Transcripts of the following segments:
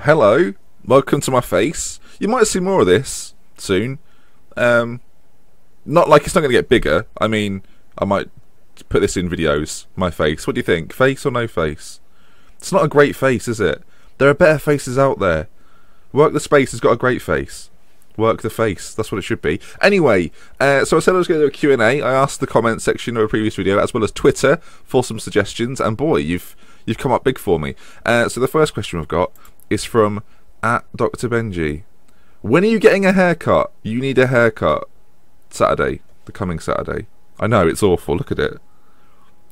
hello, welcome to my face. You might see more of this soon. Not like it's not going to get bigger. I mean, I might put this in videos, my face. What do you think? Face or no face? It's not a great face, is it? There are better faces out there. Work the Space has got a great face. Work the face. That's what it should be. Anyway, so I said I was going to do a Q&A. I asked the comment section of a previous video, as well as Twitter, for some suggestions. And boy, you've come up big for me. So the first question we've got is from @Dr. Benji. When are you getting a haircut? You need a haircut. Saturday. The coming Saturday. I know, it's awful. Look at it.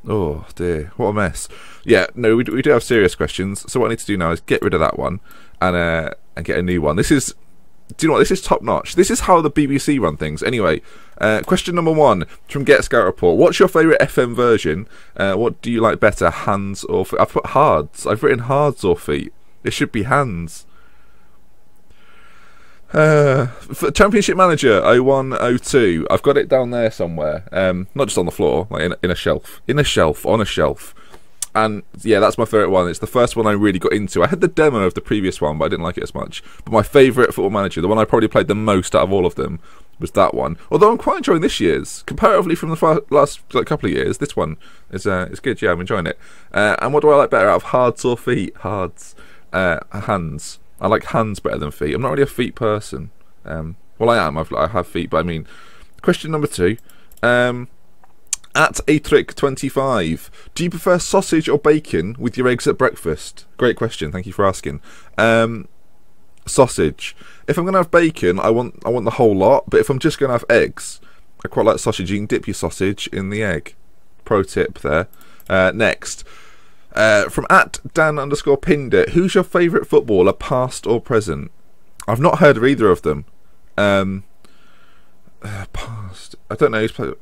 Oh dear, what a mess. Yeah, no, we do have serious questions. So what I need to do now is get rid of that one and get a new one. This is, do you know what? This is top notch. This is how the BBC run things. Anyway, question number 1 from Get Scout Report. What's your favourite FM version? What do you like better, hands or feet? I've put hards. I've written hards or feet. It should be hands. For Championship Manager 0102, I've got it down there somewhere. Not just on the floor, like in a shelf. On a shelf. And yeah, that's my favourite one. It's the first one I really got into. I had the demo of the previous one, but I didn't like it as much. But my favourite Football Manager, the one I probably played the most out of all of them, was that one. Although I'm quite enjoying this year's. Comparatively from the last couple of years, this one is good. Yeah, I'm enjoying it. And what do I like better out of hards or feet? Hards. Hands. I like hands better than feet. I'm not really a feet person. Well, I am. I have feet, but I mean, question number 2. @atrick25. Do you prefer sausage or bacon with your eggs at breakfast? Great question. Thank you for asking. Sausage. If I'm gonna have bacon, I want the whole lot. But if I'm just gonna have eggs, I quite like sausage. You can dip your sausage in the egg. Pro tip there. Next. From @Dan_Pindit, who's your favourite footballer, past or present? I've not heard of either of them. Past. I don't know who's played.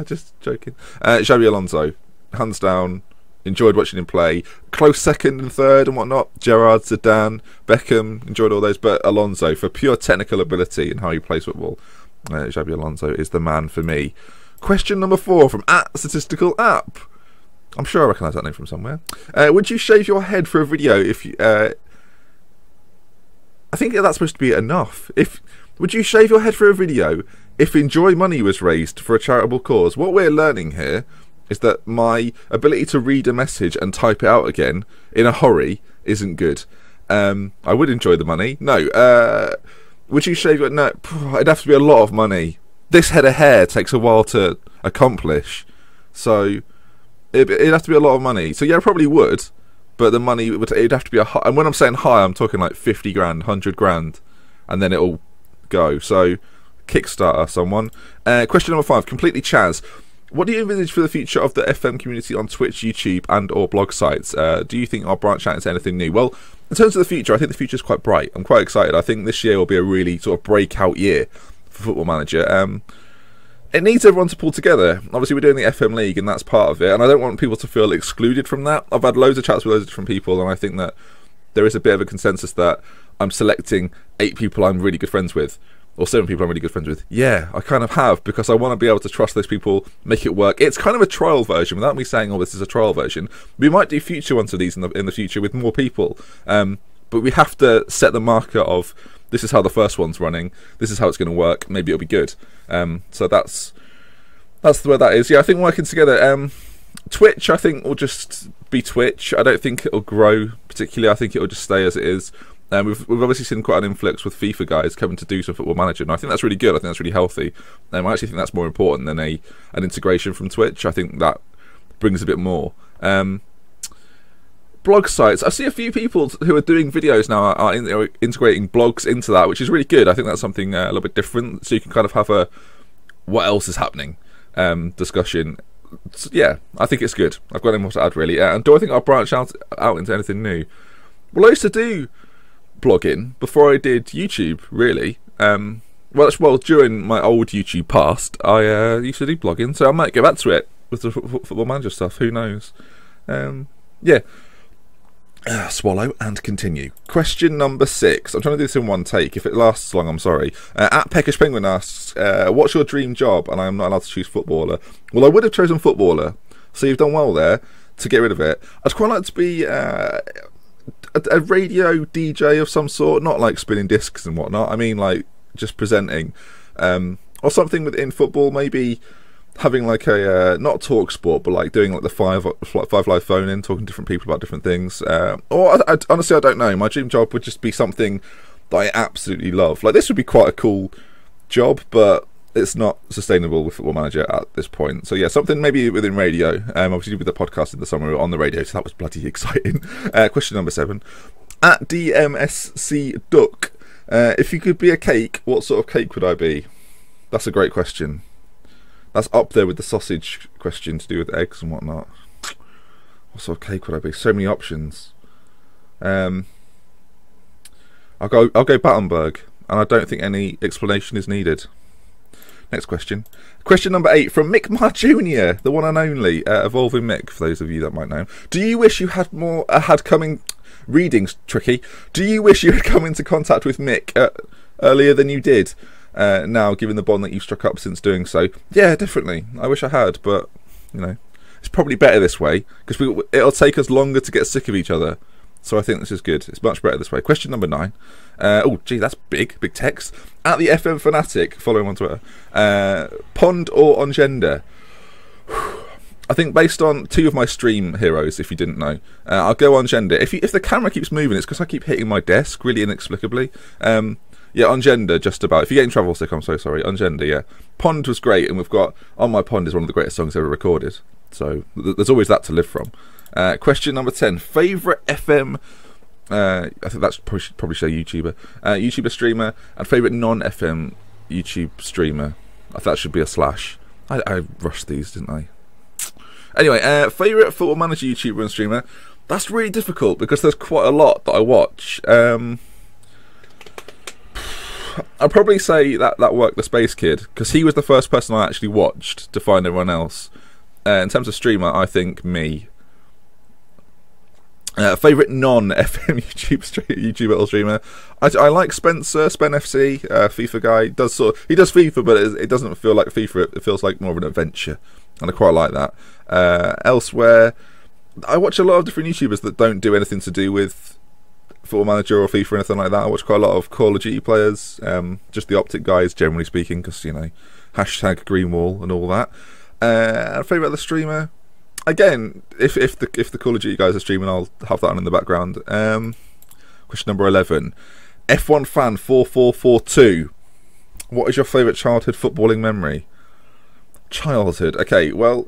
Just joking. Xabi Alonso, hands down. Enjoyed watching him play. Close second and third and whatnot. Gerrard, Zidane, Beckham. Enjoyed all those, but Alonso for pure technical ability and how he plays football. Xabi Alonso is the man for me. Question number 4 from @StatisticalApp. I'm sure I recognise that name from somewhere. Would you shave your head for a video if you... I think that's supposed to be enough. Would you shave your head for a video if Enjoy money was raised for a charitable cause? What we're learning here is that my ability to read a message and type it out again in a hurry isn't good. I would enjoy the money. No. Would you shave your... No. It'd have to be a lot of money. This head of hair takes a while to accomplish. So... It'd have to be a lot of money. So yeah, I probably would, but the money it'd have to be a high. And when I'm saying high, I'm talking like 50 grand, 100 grand, and then it'll go. So Kickstarter, someone. Question number 5, completely Chaz. What do you envisage for the future of the FM community on Twitch, YouTube, and or blog sites? Do you think I'll branch out into anything new? Well, in terms of the future, I think the future is quite bright. I'm quite excited. I think this year will be a really sort of breakout year for Football Manager. It needs everyone to pull together. Obviously, we're doing the FM League, and that's part of it. And I don't want people to feel excluded from that. I've had loads of chats with loads of different people, and I think that there is a bit of a consensus that I'm selecting 8 people I'm really good friends with, or 7 people I'm really good friends with. Yeah, I kind of have, because I want to be able to trust those people, make it work. It's kind of a trial version, without me saying, oh, this is a trial version. We might do future ones of these in the future with more people. But we have to set the marker of, this is how the first one's running, this is how it's going to work, maybe it'll be good. So that's the way that is. Yeah, I think working together. Twitch, I think, will just be Twitch. I don't think it'll grow particularly. I think it'll just stay as it is. We've obviously seen quite an influx with FIFA guys coming to do some Football Manager, and I think that's really good. I think that's really healthy. I actually think that's more important than an integration from Twitch. I think that brings a bit more. Blog sites. I see a few people who are doing videos now are integrating blogs into that, which is really good. I think that's something a little bit different, so you can kind of have a what else is happening discussion. So, yeah, I think it's good. I've got nothing more to add really. And do I think I'll branch out into anything new? Well, I used to do blogging before I did YouTube, really. Well, during my old YouTube past, I used to do blogging, so I might get back to it with the Football Manager stuff. Who knows? Yeah. Swallow and continue. Question number 6. I'm trying to do this in one take. If it lasts long, I'm sorry. @Peckish Penguin asks, what's your dream job? And I am not allowed to choose footballer. Well, I would have chosen footballer, so you've done well there to get rid of it. I'd quite like to be a radio DJ of some sort, not like spinning discs and whatnot. I mean, like just presenting, or something within football. Maybe having like a not talk sport, but like doing like the five live phone in, talking to different people about different things. Or honestly, I don't know. My dream job would just be something that I absolutely love. Like this would be quite a cool job, but it's not sustainable with Football Manager at this point. So yeah, something maybe within radio. Obviously with the podcast in the summer we were on the radio, so that was bloody exciting. Question number 7. At DMSC Duck, if you could be a cake, what sort of cake would I be? That's a great question. That's up there with the sausage question to do with eggs and whatnot. What sort of cake would I be? So many options. I'll go Battenberg, and I don't think any explanation is needed. Next question. Question number 8 from Mick Ma Jr., the one and only, Evolving Mick, for those of you that might know. Do you wish you had more readings tricky? Do you wish you had come into contact with Mick earlier than you did? Now, given the bond that you've struck up since doing so, yeah, definitely. I wish I had, but you know, it's probably better this way because it'll take us longer to get sick of each other. So I think this is good. It's much better this way. Question number 9. Oh, gee, that's big text. At the FM Fanatic, follow him on Twitter. Pond or on gender? I think based on 2 of my stream heroes, if you didn't know, I'll go on gender. If the camera keeps moving, it's because I keep hitting my desk really inexplicably. Yeah, on gender, just about. If you're getting travel sick, I'm so sorry. On gender, yeah. Pond was great, and we've got On My Pond is one of the greatest songs ever recorded. So there's always that to live from. Question number 10. Favourite FM... I think that's probably say YouTuber. YouTuber streamer, and favourite non-FM YouTube streamer. I thought that should be a slash. I rushed these, didn't I? Anyway, favourite Football Manager YouTuber and streamer. That's really difficult because there's quite a lot that I watch. I'd probably say that Work the Space Kid, because he was the first person I actually watched to find everyone else. In terms of streamer, I think me. Favourite non-FM YouTuber or streamer. I like Spencer, SpenFC, FIFA guy. He does FIFA, but it doesn't feel like FIFA. It feels like more of an adventure, and I quite like that. Elsewhere, I watch a lot of different YouTubers that don't do anything to do with Football Manager or FIFA or anything like that. I watch quite a lot of Call of Duty players, just the Optic guys, generally speaking, because you know, hashtag Greenwall and all that. Favourite other streamer. Again, if the Call of Duty guys are streaming, I'll have that on in the background. Question number 11. F1 fan 4442. What is your favourite childhood footballing memory? Childhood. Okay, well,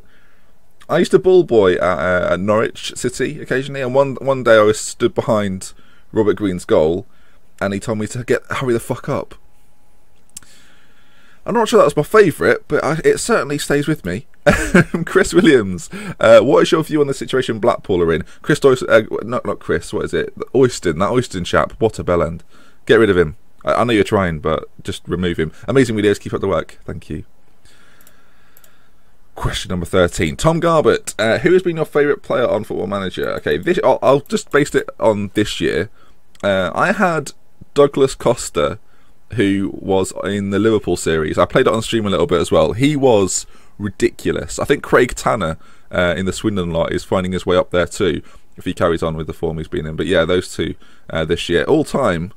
I used to ball boy at Norwich City occasionally, and one day I was stood behind Robert Green's goal, and he told me to hurry the fuck up. I'm not sure that was my favourite, but it certainly stays with me. Chris Williams, what is your view on the situation Blackpool are in? Not Chris, what is it? Oyston, that Oyston chap, what a bellend. Get rid of him. I know you're trying, but just remove him. Amazing videos, keep up the work. Thank you. Question number 13. Tom Garbett, who has been your favourite player on Football Manager? Okay, I'll just base it on this year. I had Douglas Costa, who was in the Liverpool series. I played it on stream a little bit as well. He was ridiculous. I think Craig Tanner in the Swindon lot is finding his way up there too, if he carries on with the form he's been in. But yeah, those two this year. All time,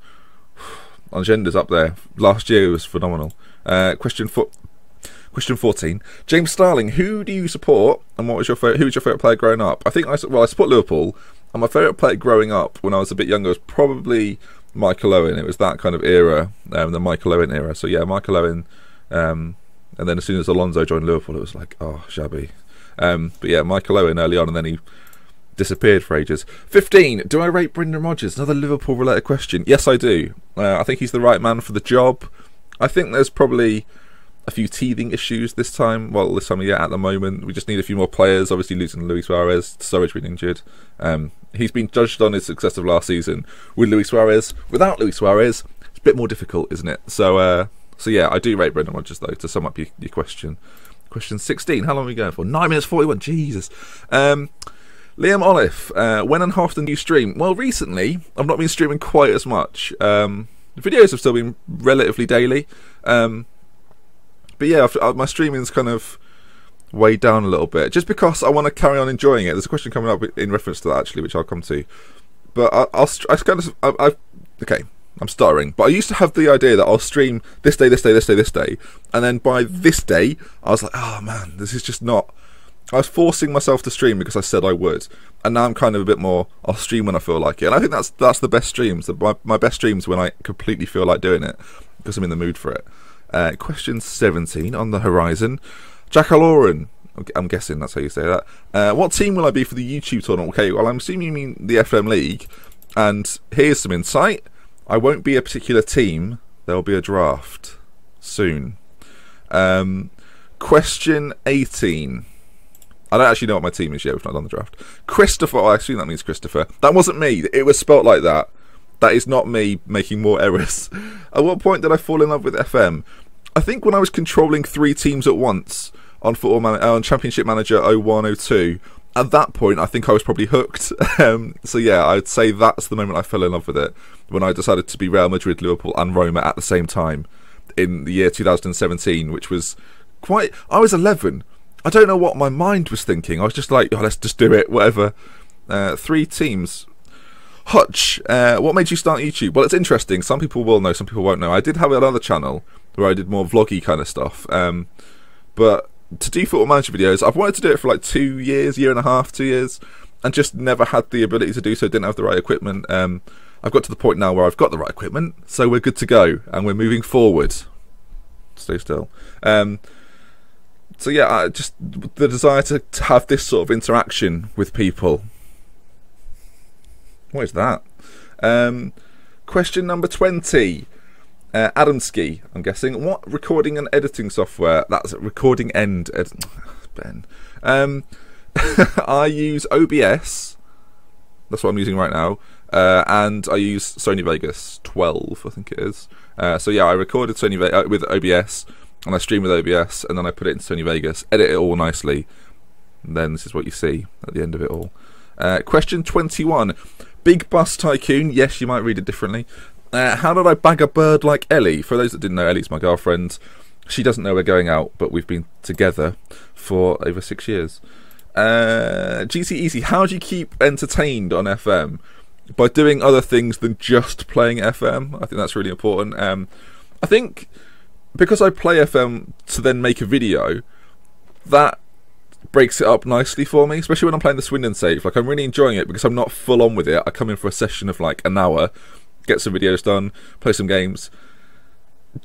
on gender's up there. Last year was phenomenal. Question 14. James Starling, who do you support, and who was your favourite player growing up? I support Liverpool, and my favourite player growing up when I was a bit younger was probably Michael Owen. It was that kind of era, the Michael Owen era. So yeah, Michael Owen, and then as soon as Alonso joined Liverpool, it was like, oh, shabby. But yeah, Michael Owen early on, and then he disappeared for ages. 15. Do I rate Brendan Rodgers? Another Liverpool-related question. Yes, I do. I think he's the right man for the job. I think there's probably a few teething issues this time. Well, this time, yeah, at the moment. We just need a few more players. Obviously, losing Luis Suarez. Surridge been injured. He's been judged on his success of last season with Luis Suarez. Without Luis Suarez, it's a bit more difficult, isn't it? So yeah, I do rate Brendan Rodgers, though, to sum up your question. Question 16. How long are we going for? 9 minutes 41. Jesus. Liam Olive, when and how often do you stream? Well, recently, I've not been streaming quite as much. The videos have still been relatively daily. But yeah, my streaming's kind of weighed down a little bit, just because I want to carry on enjoying it. There's a question coming up in reference to that, actually, which I'll come to. But okay, I'm stuttering. But I used to have the idea that I'll stream this day, this day, this day, this day, and then by this day, I was like, oh man, this is just not. I was forcing myself to stream because I said I would, and now I'm kind of a bit more. I'll stream when I feel like it, and I think that's the best streams. My best streams when I completely feel like doing it because I'm in the mood for it. Question 17 on the horizon. Jackaloran. I'm guessing that's how you say that. What team will I be for the YouTube tournament? Okay, well, I'm assuming you mean the FM League. And here's some insight. I won't be a particular team. There'll be a draft soon. Question 18. I don't actually know what my team is yet. We've not done the draft. Christopher. I assume that means Christopher. That wasn't me. It was spelt like that. That is not me making more errors. At what point did I fall in love with FM? I think when I was controlling 3 teams at once on on Championship Manager 0102. At that point, I think I was probably hooked. So yeah, I'd say that's the moment I fell in love with it, when I decided to be Real Madrid, Liverpool and Roma at the same time in the year 2017, which was quite. I was 11. I don't know what my mind was thinking. I was just like, oh, let's just do it, whatever. 3 teams. Hutch, what made you start YouTube? Well, it's interesting. Some people will know, some people won't know. I did have another channel where I did more vloggy kind of stuff. But to do Football Manager videos, I've wanted to do it for like 2 years, year and a half, 2 years, and just never had the ability to do so, didn't have the right equipment. I've got to the point now where I've got the right equipment, so we're good to go, and we're moving forward. Stay still. So yeah, just the desire to have this sort of interaction with people. What is that? Question number 20. Adamski, I'm guessing. What recording and editing software? That's recording and Ben. I use OBS. That's what I'm using right now. And I use Sony Vegas 12, I think it is. So yeah, I recorded with OBS, and I stream with OBS, and then I put it into Sony Vegas, edit it all nicely, and then this is what you see at the end of it all. Question 21. Big Bus Tycoon. Yes, you might read it differently. How did I bag a bird like Ellie? For those that didn't know, Ellie's my girlfriend. She doesn't know we're going out, but we've been together for over 6 years. GC Easy. How do you keep entertained on FM? By doing other things than just playing FM. I think that's really important. I think because I play FM to then make a video, that breaks it up nicely for me, especially when I'm playing the Swindon save. Like, I'm really enjoying it because I'm not full on with it. I come in for a session of like an hour, get some videos done, play some games,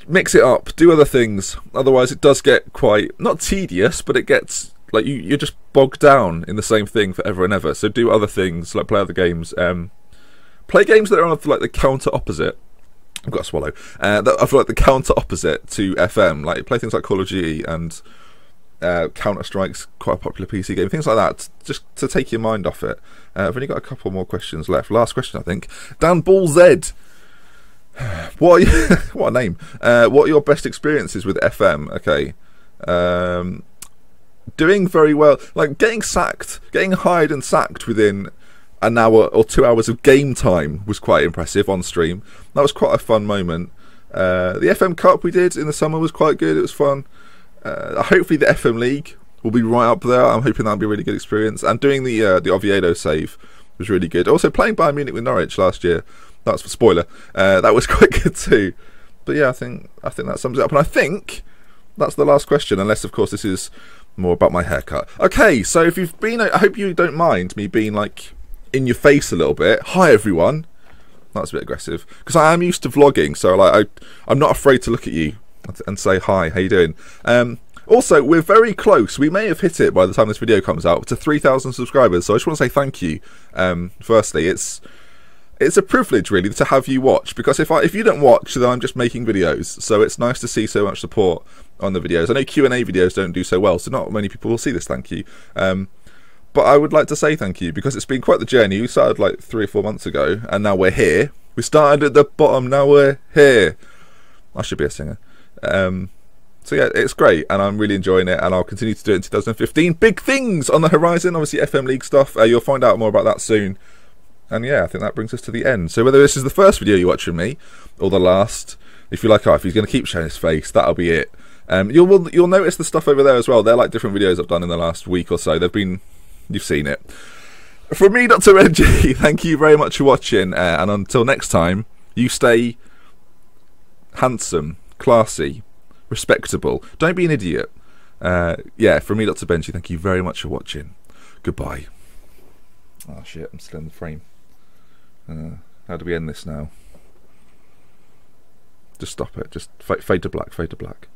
mix it up, do other things. Otherwise it does get quite, not tedious, but it gets like you're just bogged down in the same thing forever and ever. So do other things, like play other games, play games that are on like the counter opposite. I've got to swallow. That I feel like the counter opposite to FM. Like play things like Call of Duty and Counter Strike's quite a popular PC game. Things like that, just to take your mind off it. I've only got a couple more questions left. Last question, I think. Dan Ball Z. What a name. What are your best experiences with FM? Okay. Doing very well. Like getting hired and sacked within an hour or 2 hours of game time was quite impressive on stream. That was quite a fun moment. The FM Cup we did in the summer was quite good. It was fun. Hopefully the FM League will be right up there. I'm hoping that'll be a really good experience. And doing the Oviedo save was really good. Also playing Bayern Munich with Norwich last year. That's for spoiler. That was quite good too. But yeah, I think that sums it up. And I think that's the last question, unless of course this is more about my haircut. Okay, so if you've been, I hope you don't mind me being like in your face a little bit. Hi everyone. That's a bit aggressive because I am used to vlogging, so like I'm not afraid to look at you and say hi. How you doing? Also, we're very close. We may have hit it by the time this video comes out to 3,000 subscribers. So I just want to say thank you. Firstly, it's a privilege really to have you watch, because if you don't watch, then I'm just making videos. So it's nice to see so much support on the videos. I know Q&A videos don't do so well, so not many people will see this. Thank you. But I would like to say thank you because it's been quite the journey. We started like 3 or 4 months ago, and now we're here. We started at the bottom, now we're here. I should be a singer. So yeah, it's great, and I'm really enjoying it, and I'll continue to do it in 2015. Big things on the horizon, obviously FM League stuff. You'll find out more about that soon. And yeah, I think that brings us to the end. So whether this is the first video you watch from me, or the last, if you like, if he's going to keep showing his face, that'll be it. You'll notice the stuff over there as well. They're like different videos I've done in the last week or so. You've seen it. From me, Dr. Benji, thank you very much for watching, and until next time, you stay handsome, classy, respectable. Don't be an idiot. Yeah, from me, Dr. Benji, thank you very much for watching. Goodbye. Oh shit, I'm still in the frame. How do we end this now? Just stop it. Just fade to black, fade to black.